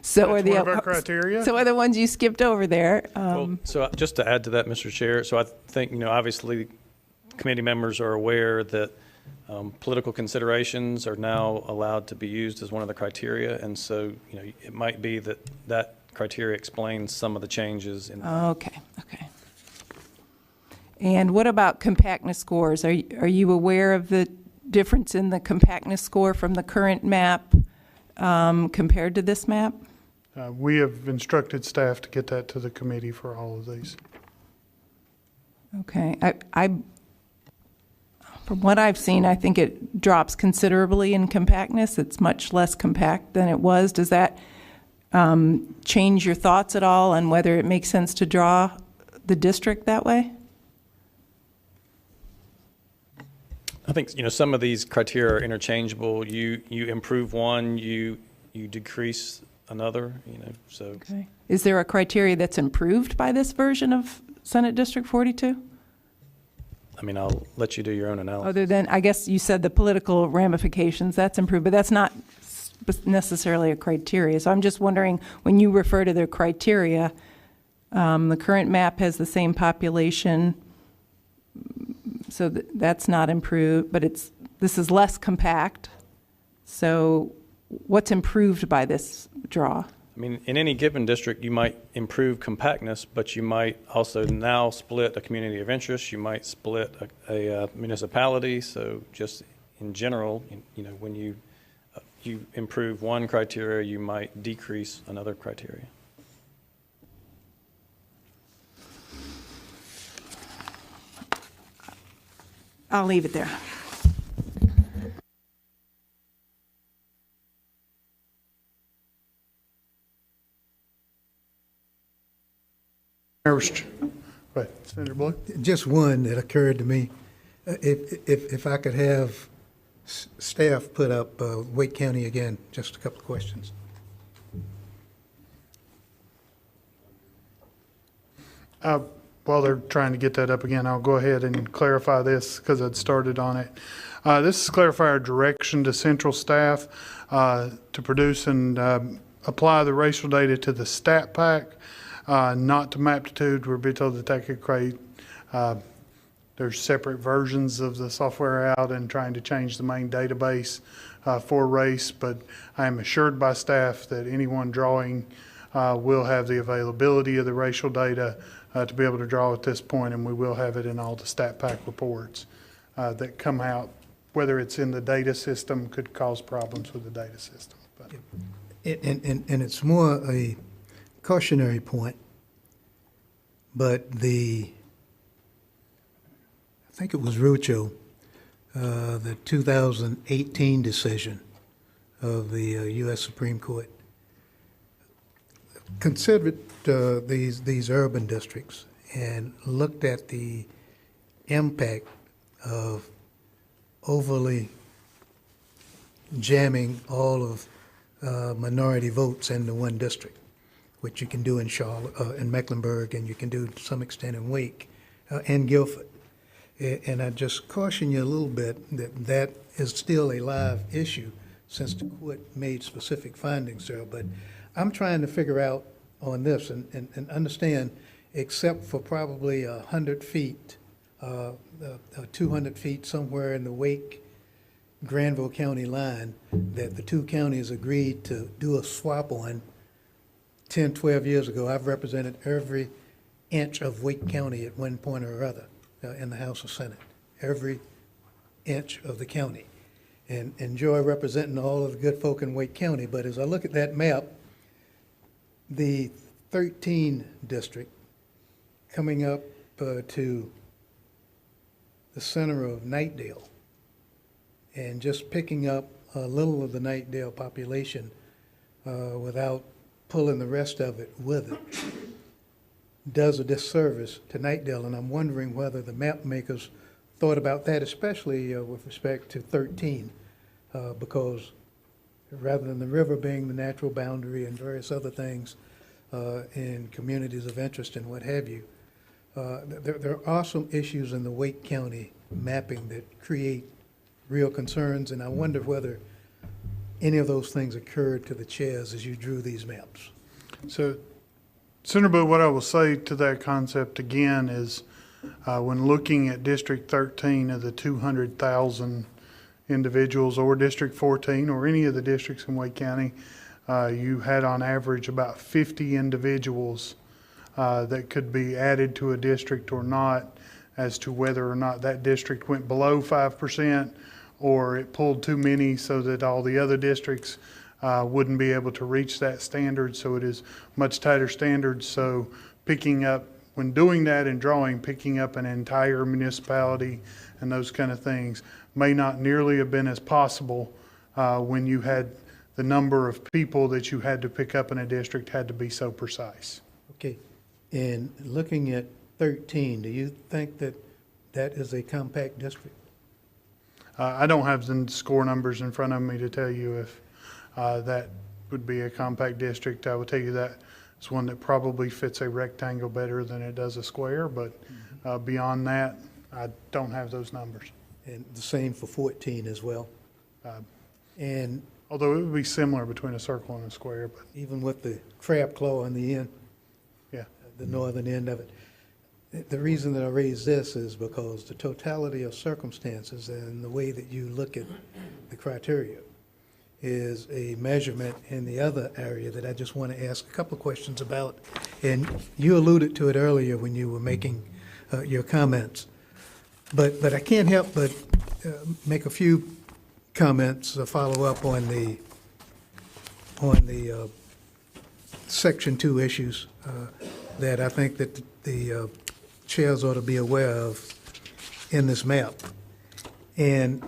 So That's one of our criteria. So are the ones you skipped over there? Well, so just to add to that, Mr. Chair, so I think, obviously committee members are aware that political considerations are now allowed to be used as one of the criteria. And so, it might be that that criteria explains some of the changes in. Okay. And what about compactness scores? Are you aware of the difference in the compactness score from the current map compared to this map? We have instructed staff to get that to the committee for all of these. Okay. From what I've seen, I think it drops considerably in compactness. It's much less compact than it was. Does that change your thoughts at all on whether it makes sense to draw the district that way? I think, some of these criteria are interchangeable. You improve one, you decrease another, so. Okay. Is there a criteria that's improved by this version of Senate District 42? I'll let you do your own analysis. Other than, I guess you said the political ramifications, that's improved, but that's not necessarily a criteria. So I'm just wondering, when you refer to the criteria, the current map has the same population, so that's not improved, but this is less compact. So what's improved by this draw? In any given district, you might improve compactness, but you might also now split a community of interest. You might split a municipality. So just in general, when you improve one criteria, you might decrease another criteria. I'll leave it there. Go ahead, Senator Blue. Just one that occurred to me. If I could have staff put up Wake County again, just a couple of questions. While they're trying to get that up again, I'll go ahead and clarify this because I'd started on it. This is clarify our direction to central staff to produce and apply the racial data to the stat pack, not to Maptitude. We're being told that that could create, there's separate versions of the software out and trying to change the main database for race, but I am assured by staff that anyone drawing will have the availability of the racial data to be able to draw at this point, and we will have it in all the stat pack reports that come out. Whether it's in the data system could cause problems with the data system. But. And it's more a cautionary point, but I think it was Rucho, the 2018 decision of the U.S. Supreme Court considered these urban districts and looked at the impact of overly jamming all of minority votes into one district, which you can do in Charlotte, in Mecklenburg, and you can do to some extent in Wake and Guilford. And I just caution you a little bit that that is still a live issue since the court made specific findings there. But I'm trying to figure out on this and understand, except for probably 100 feet, 200 feet somewhere in the Wake Granville County line that the two counties agreed to do a swap on 10, 12 years ago. I've represented every inch of Wake County at one point or other in the House or Senate, every inch of the county. And enjoy representing all of the good folk in Wake County. But as I look at that map, the 13 district coming up to the center of Knightdale and just picking up a little of the Knightdale population without pulling the rest of it with it does a disservice to Knightdale. And I'm wondering whether the map makers thought about that, especially with respect to 13, because rather than the river being the natural boundary and various other things in communities of interest and what have you, there are some issues in the Wake County mapping that create real concerns, and I wonder whether any of those things occurred to the chairs as you drew these maps. So, Senator Blue, what I will say to that concept again is when looking at District 13 of the 200,000 individuals, or District 14, or any of the districts in Wake County, you had on average about 50 individuals that could be added to a district or not, as to whether or not that district went below 5% or it pulled too many so that all the other districts wouldn't be able to reach that standard. So it is much tighter standards. So picking up, when doing that and drawing, picking up an entire municipality and those kind of things may not nearly have been as possible when you had the number of people that you had to pick up in a district had to be so precise. Okay, and looking at 13, do you think that that is a compact district? I don't have the score numbers in front of me to tell you if that would be a compact district. I will tell you that it's one that probably fits a rectangle better than it does a square, but beyond that, I don't have those numbers. And the same for 14 as well? And Although it would be similar between a circle and a square, but even with the crab claw on the end, yeah. the northern end of it. The reason that I raise this is because the totality of circumstances and the way that you look at the criteria is a measurement in the other area that I just want to ask a couple of questions about. And you alluded to it earlier when you were making your comments. But I can't help but make a few comments, follow up on the Section 2 issues that I think that the chairs ought to be aware of in this map. And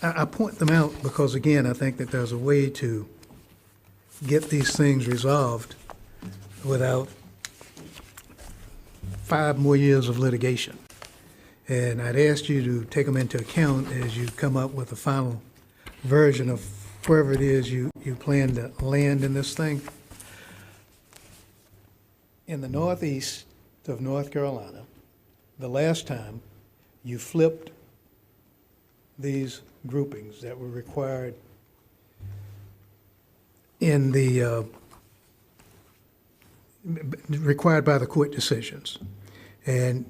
I point them out because, again, I think that there's a way to get these things resolved without 5 more years of litigation. And I'd ask you to take them into account as you come up with the final version of wherever it is you plan to land in this thing. In the northeast of North Carolina, the last time you flipped these groupings that were required in the required by the court decisions, and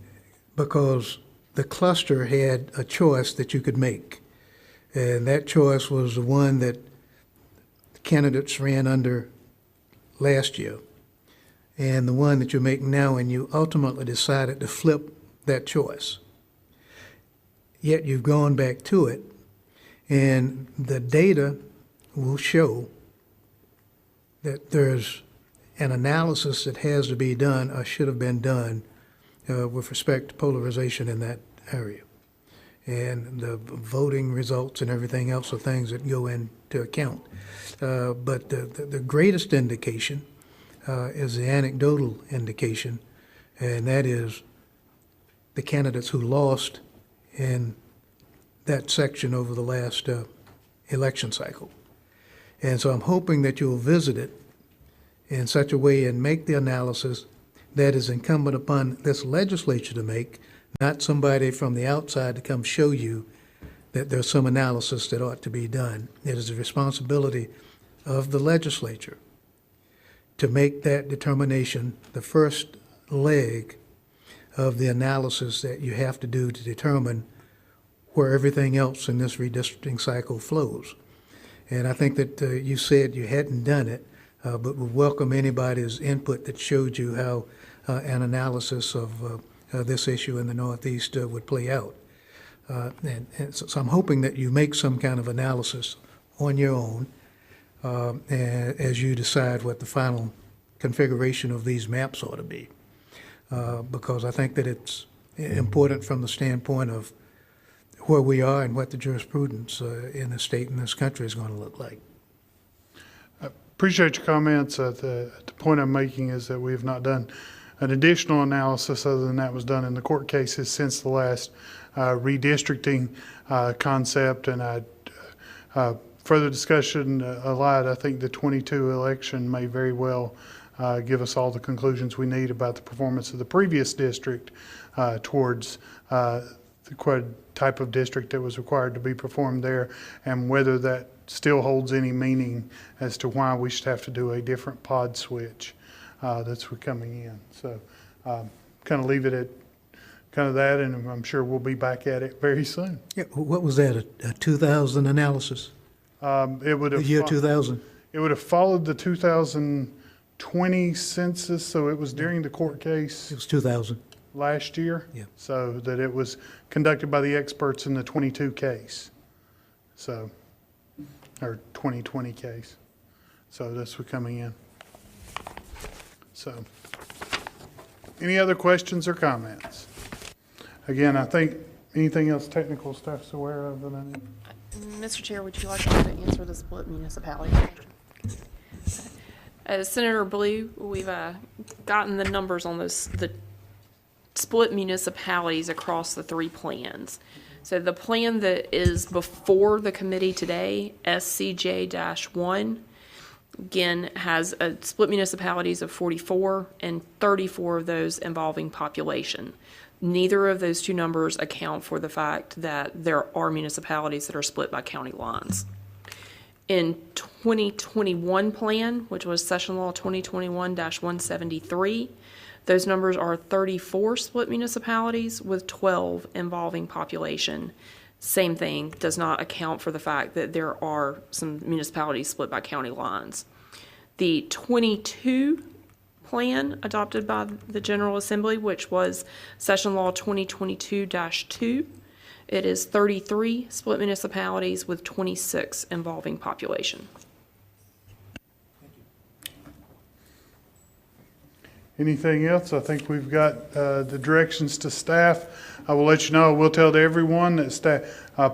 because the cluster had a choice that you could make, and that choice was the one that the candidates ran under last year, and the one that you're making now, and you ultimately decided to flip that choice. Yet you've gone back to it, and the data will show that there's an analysis that has to be done or should have been done with respect to polarization in that area. And the voting results and everything else are things that go into account. But the greatest indication is the anecdotal indication, and that is the candidates who lost in that section over the last election cycle. And so I'm hoping that you'll visit it in such a way and make the analysis that is incumbent upon this legislature to make, not somebody from the outside to come show you that there's some analysis that ought to be done. It is the responsibility of the legislature to make that determination the first leg of the analysis that you have to do to determine where everything else in this redistricting cycle flows. And I think that you said you hadn't done it, but would welcome anybody's input that showed you how an analysis of this issue in the Northeast would play out. And so I'm hoping that you make some kind of analysis on your own as you decide what the final configuration of these maps ought to be. Because I think that it's important from the standpoint of where we are and what the jurisprudence in the state and this country is going to look like. Appreciate your comments. The point I'm making is that we have not done an additional analysis other than that was done in the court cases since the last redistricting concept, and further discussion allowed. I think the 22 election may very well give us all the conclusions we need about the performance of the previous district towards the type of district that was required to be performed there, and whether that still holds any meaning as to why we should have to do a different pod switch that's coming in. So kind of leave it at kind of that, and I'm sure we'll be back at it very soon. Yeah, what was that, a 2000 analysis? It would have The year 2000? It would have followed the 2020 census, so it was during the court case It was 2000. last year. Yeah. So that it was conducted by the experts in the 22 case. So, or 2020 case. So this was coming in. So, any other questions or comments? Again, I think anything else technical staff's aware of that I need? Mr. Chair, would you like me to answer the split municipality question? Senator Blue, we've gotten the numbers on the split municipalities across the 3 plans. So the plan that is before the committee today, SCJ-1, again, has split municipalities of 44 and 34 of those involving population. Neither of those 2 numbers account for the fact that there are municipalities that are split by county lines. In 2021 plan, which was Session Law 2021-173, those numbers are 34 split municipalities with 12 involving population. Same thing, does not account for the fact that there are some municipalities split by county lines. The 22 plan adopted by the General Assembly, which was Session Law 2022-2, it is 33 split municipalities with 26 involving population. Anything else? I think we've got the directions to staff. I will let you know, I will tell to everyone that staff,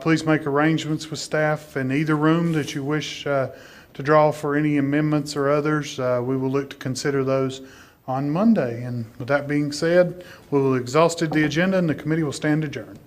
please make arrangements with staff in either room that you wish to draw for any amendments or others. We will look to consider those on Monday. And with that being said, we will have exhausted the agenda and the committee will stand adjourned.